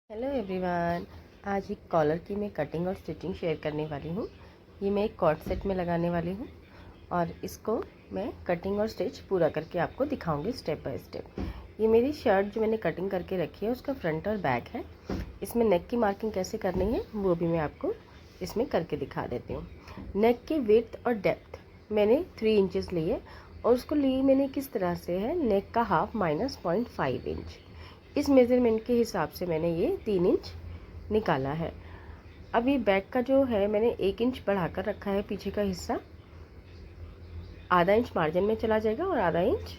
Hello everyone. आज एक collar की मैं कटिंग और स्टिचिंग शेयर करने वाली हूँ। ये मैं एक कॉर्ड सेट में लगाने वाली हूँ और इसको मैं कटिंग और स्टिच पूरा करके आपको दिखाऊंगी स्टेप बाय स्टेप। ये मेरी शर्ट जो मैंने कटिंग करके रखी है उसका फ्रंट और बैक है। इसमें नेक की मार्किंग कैसे करनी है वो भी मैं आपको इसमें करके दिखा देती हूँ। नेक की विड्थ और डेप्थ मैंने 3 इंचज़ ली है और उसको ली मैंने किस तरह से है, नेक का हाफ माइनस 0.5 इंच। इस मेज़रमेंट के हिसाब से मैंने ये 3 इंच निकाला है। अब ये बैक का जो है मैंने 1 इंच बढ़ाकर रखा है, पीछे का हिस्सा आधा इंच मार्जिन में चला जाएगा और आधा इंच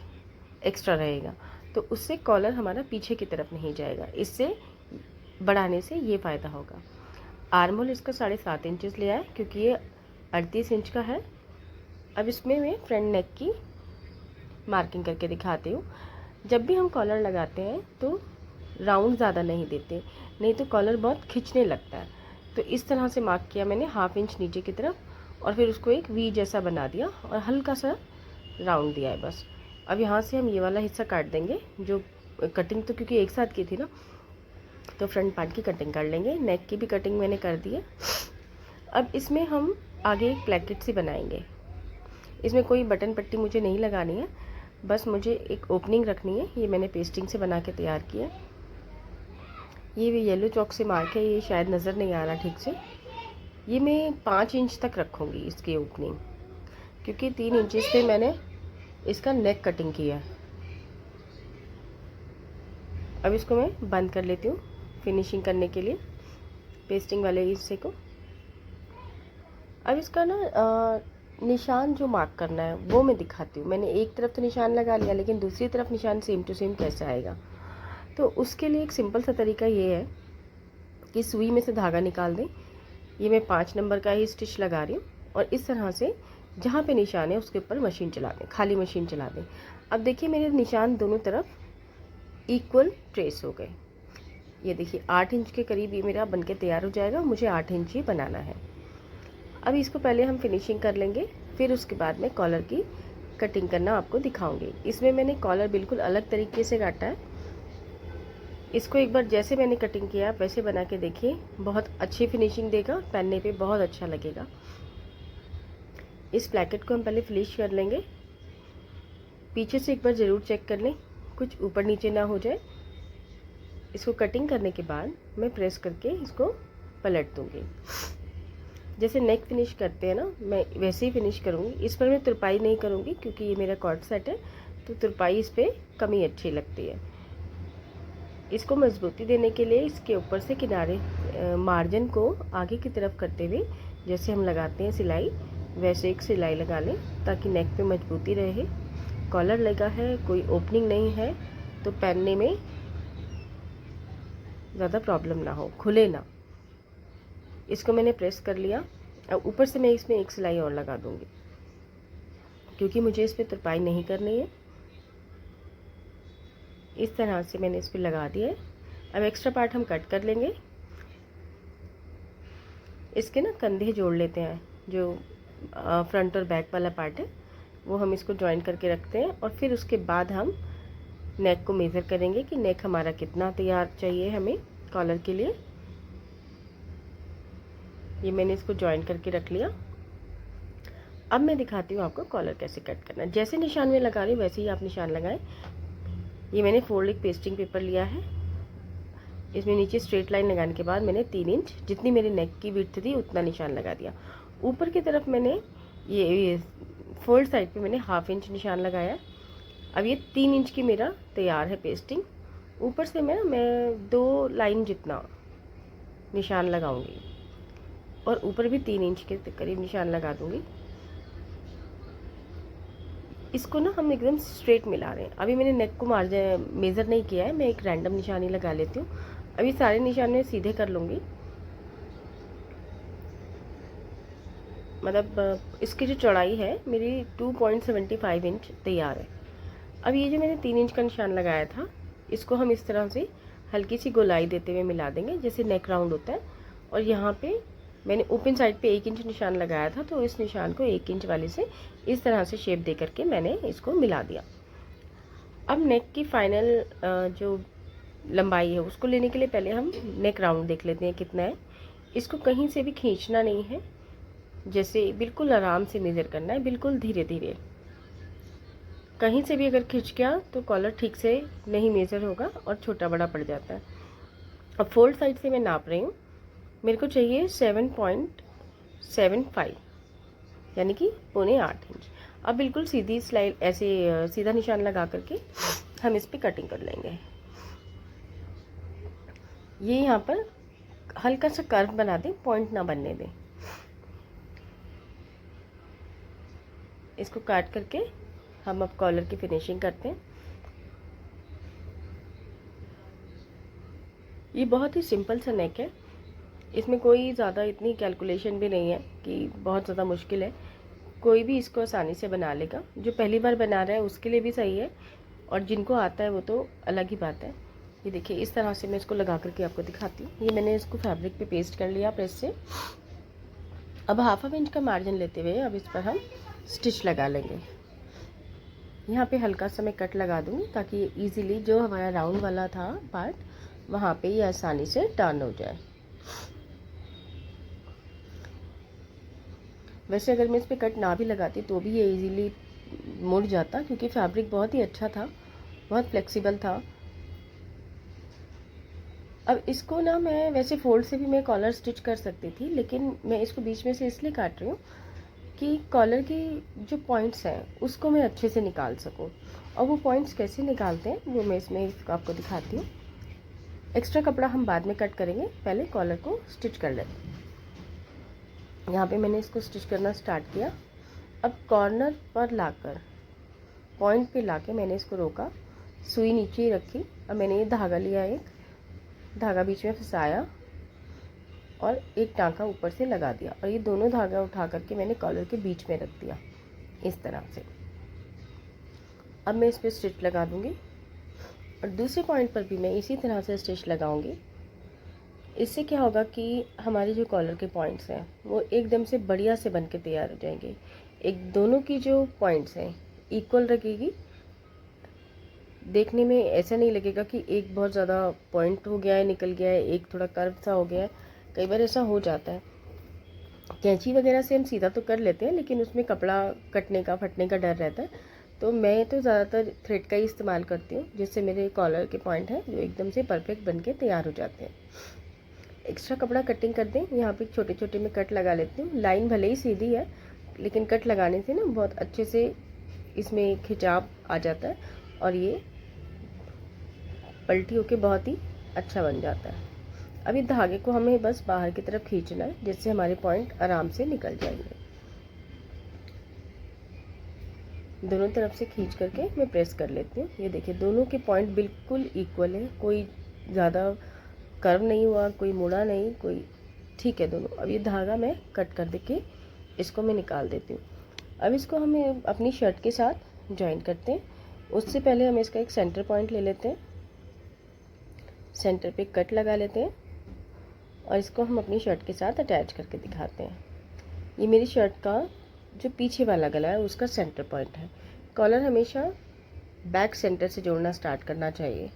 एक्स्ट्रा रहेगा, तो उससे कॉलर हमारा पीछे की तरफ नहीं जाएगा। इससे बढ़ाने से ये फ़ायदा होगा। आर्म होल इसका 7.5 इंचज़ लिया है क्योंकि ये 38 इंच का है। अब इसमें मैं फ्रंट नेक की मार्किंग करके दिखाती हूँ। जब भी हम कॉलर लगाते हैं तो राउंड ज़्यादा नहीं देते, नहीं तो कॉलर बहुत खिंचने लगता है। तो इस तरह से मार्क किया मैंने हाफ इंच नीचे की तरफ और फिर उसको एक वी जैसा बना दिया और हल्का सा राउंड दिया है बस। अब यहाँ से हम ये वाला हिस्सा काट देंगे, जो कटिंग तो क्योंकि एक साथ की थी ना, तो फ्रंट पार्ट की कटिंग कर लेंगे। नेक की भी कटिंग मैंने कर दी है। अब इसमें हम आगे एक प्लेकेट सी बनाएंगे। इसमें कोई बटन पट्टी मुझे नहीं लगानी है, बस मुझे एक ओपनिंग रखनी है। ये मैंने पेस्टिंग से बना के तैयार किया। ये भी येलो चॉक से मार्क है, ये शायद नज़र नहीं आ रहा ठीक से। ये मैं 5 इंच तक रखूँगी इसकी ओपनिंग, क्योंकि 3 इंचज़ पे मैंने इसका नेक कटिंग किया है। अब इसको मैं बंद कर लेती हूँ फिनिशिंग करने के लिए पेस्टिंग वाले हिस्से को। अब इसका ना निशान जो मार्क करना है वो मैं दिखाती हूँ। मैंने एक तरफ तो निशान लगा लिया, लेकिन दूसरी तरफ निशान सेम टू सेम कैसे आएगा, तो उसके लिए एक सिंपल सा तरीका ये है कि सुई में से धागा निकाल दें। ये मैं 5 नंबर का ही स्टिच लगा रही हूँ और इस तरह से जहाँ पे निशान है उसके ऊपर मशीन चला दें, खाली मशीन चला दें। अब देखिए मेरे निशान दोनों तरफ इक्वल ट्रेस हो गए। ये देखिए 8 इंच के करीब ये मेरा बनके तैयार हो जाएगा। मुझे 8 इंच ही बनाना है। अब इसको पहले हम फिनिशिंग कर लेंगे, फिर उसके बाद में कॉलर की कटिंग करना आपको दिखाऊंगी। इसमें मैंने कॉलर बिल्कुल अलग तरीके से काटा है। इसको एक बार जैसे मैंने कटिंग किया आप वैसे बना के देखिए, बहुत अच्छी फिनिशिंग देगा, पहनने पे बहुत अच्छा लगेगा। इस प्लेकेट को हम पहले फिनिश कर लेंगे। पीछे से एक बार ज़रूर चेक कर लें, कुछ ऊपर नीचे ना हो जाए। इसको कटिंग करने के बाद मैं प्रेस करके इसको पलट दूँगी। जैसे नेक फिनिश करते हैं ना, मैं वैसे ही फिनिश करूँगी। इस पर मैं तुरपाई नहीं करूँगी क्योंकि ये मेरा कॉर्ड सेट है, तो तुरपाई इस पर कम ही अच्छी लगती है। इसको मजबूती देने के लिए इसके ऊपर से किनारे मार्जिन को आगे की तरफ करते हुए जैसे हम लगाते हैं सिलाई, वैसे एक सिलाई लगा लें ताकि नेक पे मजबूती रहे। कॉलर लगा है, कोई ओपनिंग नहीं है, तो पहनने में ज़्यादा प्रॉब्लम ना हो, खुले ना। इसको मैंने प्रेस कर लिया। अब ऊपर से मैं इसमें एक सिलाई और लगा दूँगी क्योंकि मुझे इस पर तुरपाई नहीं करनी है। इस तरह से मैंने इस पर लगा दिया है। अब एक्स्ट्रा पार्ट हम कट कर लेंगे। इसके ना कंधे जोड़ लेते हैं, जो फ्रंट और बैक वाला पार्ट है वो हम इसको जॉइन करके रखते हैं और फिर उसके बाद हम नेक को मेज़र करेंगे कि नेक हमारा कितना तैयार चाहिए हमें कॉलर के लिए। ये मैंने इसको जॉइन करके रख लिया। अब मैं दिखाती हूँ आपको कॉलर कैसे कट करना है। जैसे निशान में लगा रही हूँ वैसे ही आप निशान लगाएं। ये मैंने फोल्ड पेस्टिंग पेपर लिया है। इसमें नीचे स्ट्रेट लाइन लगाने के बाद मैंने 3 इंच, जितनी मेरी नेक की विड्थ थी उतना निशान लगा दिया। ऊपर की तरफ मैंने ये फोल्ड साइड पे मैंने हाफ इंच निशान लगाया। अब ये 3 इंच की मेरा तैयार है पेस्टिंग। ऊपर से मैं 2 लाइन जितना निशान लगाऊंगी और ऊपर भी 3 इंच के करीब निशान लगा दूंगी। इसको ना हम एकदम स्ट्रेट मिला रहे हैं। अभी मैंने नेक को मेज़र नहीं किया है, मैं एक रैंडम निशानी लगा लेती हूँ। अभी सारे निशान मैं सीधे कर लूँगी। मतलब इसकी जो चौड़ाई है मेरी 2.75 इंच तैयार है। अब ये जो मैंने 3 इंच का निशान लगाया था, इसको हम इस तरह से हल्की सी गोलाई देते हुए मिला देंगे जैसे नेक राउंड होता है। और यहाँ पे मैंने ओपन साइड पे 1 इंच निशान लगाया था, तो इस निशान को 1 इंच वाले से इस तरह से शेप दे करके मैंने इसको मिला दिया। अब नेक की फाइनल जो लंबाई है उसको लेने के लिए पहले हम नेक राउंड देख लेते हैं कितना है। इसको कहीं से भी खींचना नहीं है, जैसे बिल्कुल आराम से मेज़र करना है, बिल्कुल धीरे धीरे। कहीं से भी अगर खींच गया तो कॉलर ठीक से नहीं मेज़र होगा और छोटा बड़ा पड़ जाता है। अब फोल्ड साइड से मैं नाप रही हूँ, मेरे को चाहिए 7.75 यानी कि 7.25 इंच। अब बिल्कुल सीधी स्लाइड ऐसे सीधा निशान लगा करके हम इस पर कटिंग कर लेंगे। ये यहाँ पर हल्का सा कर्व बना दें, पॉइंट ना बनने दें। इसको काट करके हम अब कॉलर की फिनिशिंग करते हैं। ये बहुत ही सिंपल सा नेक है, इसमें कोई ज़्यादा इतनी कैलकुलेशन भी नहीं है कि बहुत ज़्यादा मुश्किल है। कोई भी इसको आसानी से बना लेगा, जो पहली बार बना रहा है उसके लिए भी सही है, और जिनको आता है वो तो अलग ही बात है। ये देखिए इस तरह से मैं इसको लगा करके आपको दिखाती हूँ। ये मैंने इसको फैब्रिक पे पेस्ट कर लिया प्रेस से। अब 1/2 इंच का मार्जिन लेते हुए अब इस पर हम स्टिच लगा लेंगे। यहाँ पे हल्का सा मैं कट लगा दूँगी ताकि ये ईज़िली जो हमारा राउंड वाला था पार्ट वहाँ पे ये आसानी से टर्न हो जाए। वैसे अगर मैं इस पर कट ना भी लगाती तो भी ये इजीली मुड़ जाता, क्योंकि फैब्रिक बहुत ही अच्छा था, बहुत फ्लेक्सिबल था। अब इसको ना मैं वैसे फोल्ड से भी मैं कॉलर स्टिच कर सकती थी, लेकिन मैं इसको बीच में से इसलिए काट रही हूँ कि कॉलर की जो पॉइंट्स हैं उसको मैं अच्छे से निकाल सकूँ। और वो पॉइंट्स कैसे निकालते हैं वो मैं इसमें आपको दिखाती हूँ। एक्स्ट्रा कपड़ा हम बाद में कट करेंगे, पहले कॉलर को स्टिच कर लेते हैं। यहाँ पे मैंने इसको स्टिच करना स्टार्ट किया। अब कॉर्नर पर लाकर पॉइंट पे लाके मैंने इसको रोका, सुई नीचे ही रखी। अब मैंने ये धागा लिया, एक धागा बीच में फंसाया और एक टांका ऊपर से लगा दिया, और ये दोनों धागा उठा करके मैंने कॉलर के बीच में रख दिया इस तरह से। अब मैं इस पर स्टिच लगा दूँगी और दूसरे पॉइंट पर भी मैं इसी तरह से स्टिच लगाऊंगी। इससे क्या होगा कि हमारे जो कॉलर के पॉइंट्स हैं वो एकदम से बढ़िया से बन के तैयार हो जाएंगे। एक दोनों की जो पॉइंट्स हैं इक्वल रखेगी, देखने में ऐसा नहीं लगेगा कि एक बहुत ज़्यादा पॉइंट हो गया है, निकल गया है, एक थोड़ा कर्व सा हो गया है। कई बार ऐसा हो जाता है। कैंची वगैरह से हम सीधा तो कर लेते हैं, लेकिन उसमें कपड़ा कटने का फटने का डर रहता है। तो मैं तो ज़्यादातर थ्रेड का ही इस्तेमाल करती हूँ, जिससे मेरे कॉलर के पॉइंट हैं जो एकदम से परफेक्ट बन के तैयार हो जाते हैं। एक्स्ट्रा कपड़ा कटिंग कर दें। यहाँ पे छोटे छोटे में कट लगा लेती हूँ। लाइन भले ही सीधी है, लेकिन कट लगाने से ना बहुत अच्छे से इसमें खिंचाव आ जाता है और ये पलटी होके बहुत ही अच्छा बन जाता है। अभी धागे को हमें बस बाहर की तरफ खींचना है, जिससे हमारे पॉइंट आराम से निकल जाएंगे। दोनों तरफ से खींच करके मैं प्रेस कर लेती हूँ। ये देखिए दोनों के पॉइंट बिल्कुल इक्वल है, कोई ज़्यादा कर्व नहीं हुआ, कोई मुड़ा नहीं, कोई ठीक है दोनों। अब ये धागा मैं कट कर दे के इसको मैं निकाल देती हूँ। अब इसको हमें अपनी शर्ट के साथ जॉइन करते हैं। उससे पहले हम इसका एक सेंटर पॉइंट ले लेते हैं, सेंटर पे कट लगा लेते हैं और इसको हम अपनी शर्ट के साथ अटैच करके दिखाते हैं। ये मेरी शर्ट का जो पीछे वाला गला है उसका सेंटर पॉइंट है। कॉलर हमेशा बैक सेंटर से जोड़ना स्टार्ट करना चाहिए।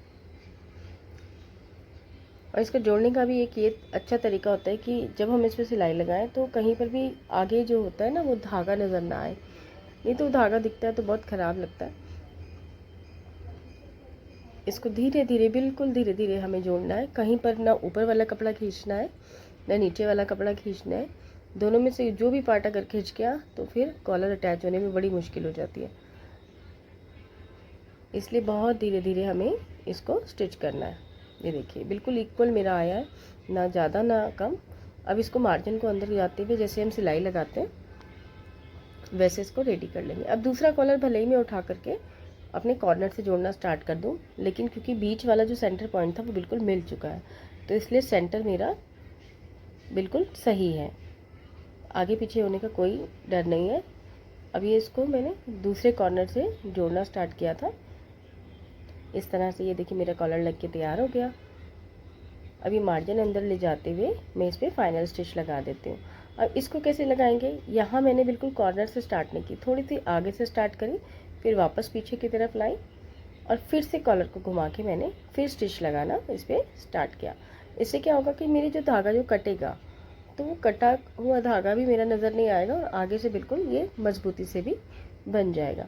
और इसको जोड़ने का भी एक ये अच्छा तरीका होता है कि जब हम इस पर सिलाई लगाएं तो कहीं पर भी आगे जो होता है ना वो धागा नज़र ना आए, नहीं तो धागा दिखता है तो बहुत ख़राब लगता है। इसको धीरे धीरे, बिल्कुल धीरे धीरे हमें जोड़ना है। कहीं पर ना ऊपर वाला कपड़ा खींचना है ना नीचे वाला कपड़ा खींचना है। दोनों में से जो भी पार्ट अगर खींच गया तो फिर कॉलर अटैच होने में बड़ी मुश्किल हो जाती है। इसलिए बहुत धीरे धीरे हमें इसको स्टिच करना है। ये देखिए बिल्कुल इक्वल मेरा आया है, ना ज़्यादा ना कम। अब इसको मार्जिन को अंदर जाते हुए जैसे हम सिलाई लगाते हैं वैसे इसको रेडी कर लेंगे। अब दूसरा कॉलर भले ही मैं उठा करके अपने कॉर्नर से जोड़ना स्टार्ट कर दूं, लेकिन क्योंकि बीच वाला जो सेंटर पॉइंट था वो बिल्कुल मिल चुका है, तो इसलिए सेंटर मेरा बिल्कुल सही है, आगे पीछे होने का कोई डर नहीं है। अब ये इसको मैंने दूसरे कॉर्नर से जोड़ना स्टार्ट किया था इस तरह से। ये देखिए मेरा कॉलर लग के तैयार हो गया। अब ये मार्जिन अंदर ले जाते हुए मैं इस पर फाइनल स्टिच लगा देती हूँ। अब इसको कैसे लगाएंगे, यहाँ मैंने बिल्कुल कॉर्नर से स्टार्ट नहीं की, थोड़ी सी आगे से स्टार्ट करी, फिर वापस पीछे की तरफ लाई और फिर से कॉलर को घुमा के मैंने फिर स्टिच लगाना इस पर स्टार्ट किया। इससे क्या होगा कि मेरी जो धागा जो कटेगा तो वो कटा हुआ धागा भी मेरा नज़र नहीं आएगा और आगे से बिल्कुल ये मजबूती से भी बन जाएगा।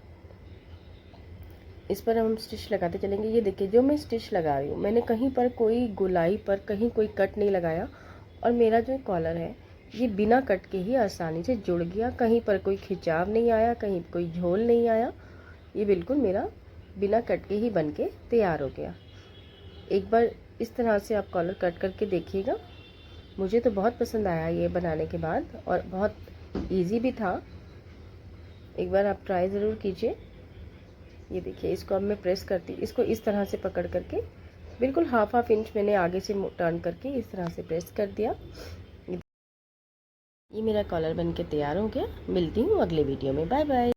इस पर हम स्टिच लगाते चलेंगे। ये देखिए जो मैं स्टिच लगा रही हूँ मैंने कहीं पर कोई गोलाई पर कहीं कोई कट नहीं लगाया और मेरा जो कॉलर है ये बिना कट के ही आसानी से जुड़ गया। कहीं पर कोई खिंचाव नहीं आया, कहीं कोई झोल नहीं आया, ये बिल्कुल मेरा बिना कट के ही बन के तैयार हो गया। एक बार इस तरह से आप कॉलर कट करके देखिएगा। मुझे तो बहुत पसंद आया ये बनाने के बाद और बहुत इजी भी था। एक बार आप ट्राई ज़रूर कीजिए। ये देखिए इसको अब मैं प्रेस करती, इसको इस तरह से पकड़ करके बिल्कुल हाफ इंच मैंने आगे से टर्न करके इस तरह से प्रेस कर दिया। ये मेरा कॉलर बन के तैयार हो गया। मिलती हूँ अगले वीडियो में। Bye bye.